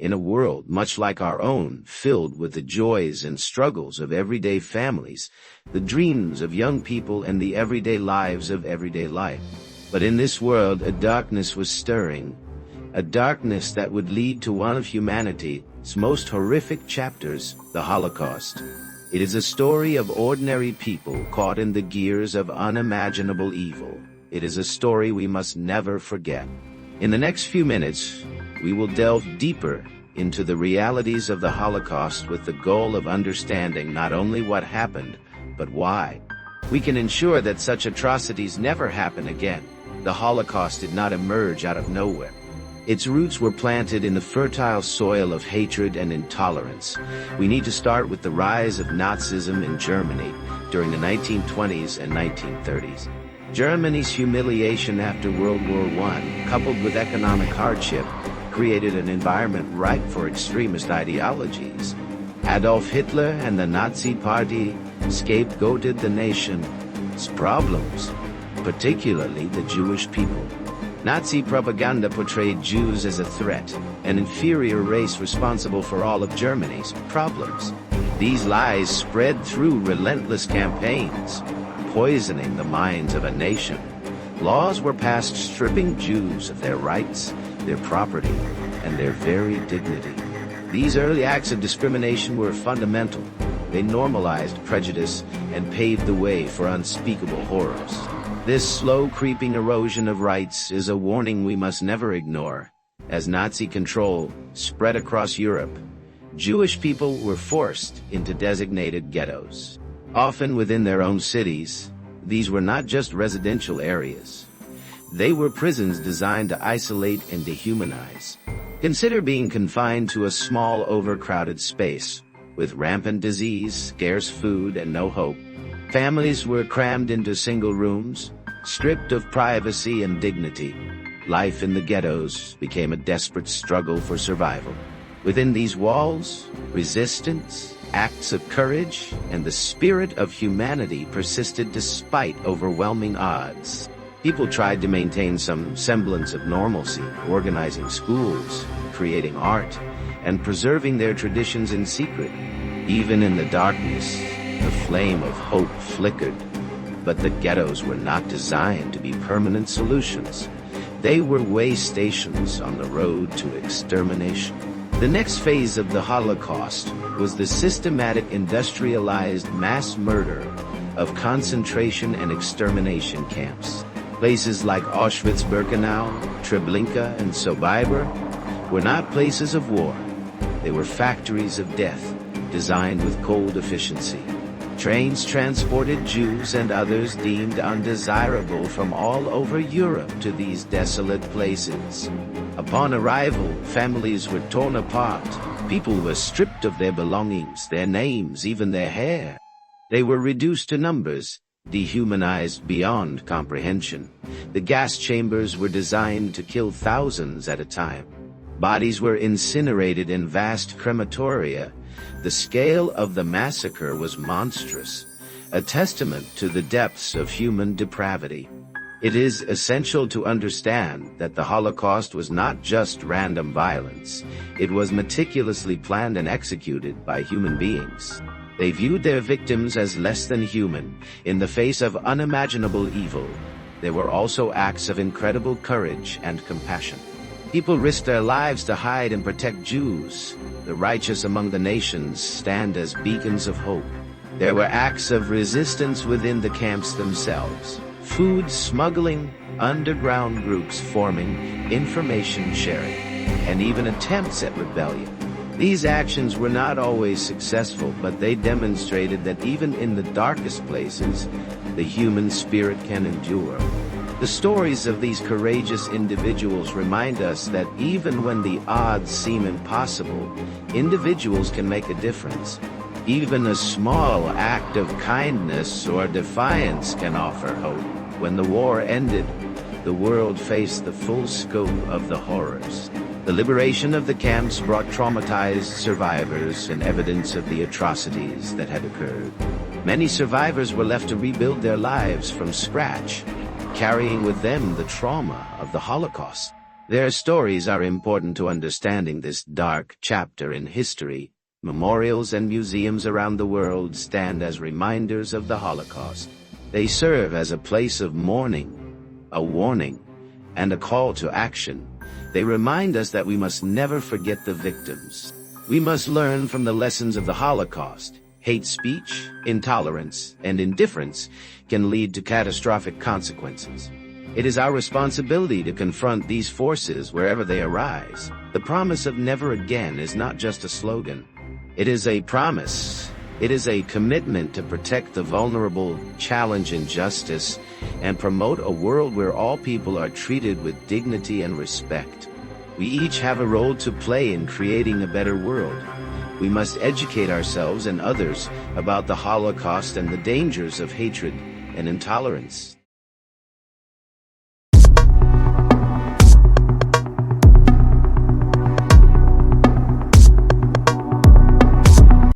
In a world much like our own, filled with the joys and struggles of everyday families, the dreams of young people and the everyday lives of everyday life. But in this world, a darkness was stirring, a darkness that would lead to one of humanity's most horrific chapters, the Holocaust. It is a story of ordinary people caught in the gears of unimaginable evil. It is a story we must never forget. In the next few minutes, we will delve deeper into the realities of the Holocaust with the goal of understanding not only what happened, but why. We can ensure that such atrocities never happen again. The Holocaust did not emerge out of nowhere. Its roots were planted in the fertile soil of hatred and intolerance. We need to start with the rise of Nazism in Germany during the 1920s and 1930s. Germany's humiliation after World War I, coupled with economic hardship, created an environment ripe for extremist ideologies. Adolf Hitler and the Nazi Party scapegoated the nation's problems, particularly the Jewish people. Nazi propaganda portrayed Jews as a threat, an inferior race responsible for all of Germany's problems. These lies spread through relentless campaigns, poisoning the minds of a nation. Laws were passed stripping Jews of their rights, their property, and their very dignity. These early acts of discrimination were fundamental. They normalized prejudice and paved the way for unspeakable horrors. This slow creeping erosion of rights is a warning we must never ignore. As Nazi control spread across Europe, Jewish people were forced into designated ghettos. Often within their own cities, these were not just residential areas. They were prisons designed to isolate and dehumanize. Consider being confined to a small, overcrowded space, with rampant disease, scarce food, and no hope. Families were crammed into single rooms, stripped of privacy and dignity. Life in the ghettos became a desperate struggle for survival. Within these walls, resistance, acts of courage, and the spirit of humanity persisted despite overwhelming odds. People tried to maintain some semblance of normalcy, organizing schools, creating art, and preserving their traditions in secret. Even in the darkness, the flame of hope flickered. But the ghettos were not designed to be permanent solutions. They were way stations on the road to extermination. The next phase of the Holocaust was the systematic industrialized mass murder of concentration and extermination camps. Places like Auschwitz-Birkenau, Treblinka, and Sobibor were not places of war. They were factories of death, designed with cold efficiency. Trains transported Jews and others deemed undesirable from all over Europe to these desolate places. Upon arrival, families were torn apart. People were stripped of their belongings, their names, even their hair. They were reduced to numbers, dehumanized beyond comprehension. The gas chambers were designed to kill thousands at a time. Bodies were incinerated in vast crematoria. The scale of the massacre was monstrous, a testament to the depths of human depravity. It is essential to understand that the Holocaust was not just random violence. It was meticulously planned and executed by human beings. They viewed their victims as less than human. In the face of unimaginable evil, there were also acts of incredible courage and compassion. People risked their lives to hide and protect Jews. The righteous among the nations stand as beacons of hope. There were acts of resistance within the camps themselves. Food smuggling, underground groups forming, information sharing, and even attempts at rebellion. These actions were not always successful, but they demonstrated that even in the darkest places, the human spirit can endure. The stories of these courageous individuals remind us that even when the odds seem impossible, individuals can make a difference. Even a small act of kindness or defiance can offer hope. When the war ended, the world faced the full scope of the horrors. The liberation of the camps brought traumatized survivors and evidence of the atrocities that had occurred. Many survivors were left to rebuild their lives from scratch, carrying with them the trauma of the Holocaust. Their stories are important to understanding this dark chapter in history. Memorials and museums around the world stand as reminders of the Holocaust. They serve as a place of mourning, a warning, and a call to action. They remind us that we must never forget the victims. We must learn from the lessons of the Holocaust. Hate speech, intolerance, and indifference can lead to catastrophic consequences. It is our responsibility to confront these forces wherever they arise. The promise of never again is not just a slogan. It is a promise. It is a commitment to protect the vulnerable, challenge injustice, and promote a world where all people are treated with dignity and respect. We each have a role to play in creating a better world. We must educate ourselves and others about the Holocaust and the dangers of hatred and intolerance.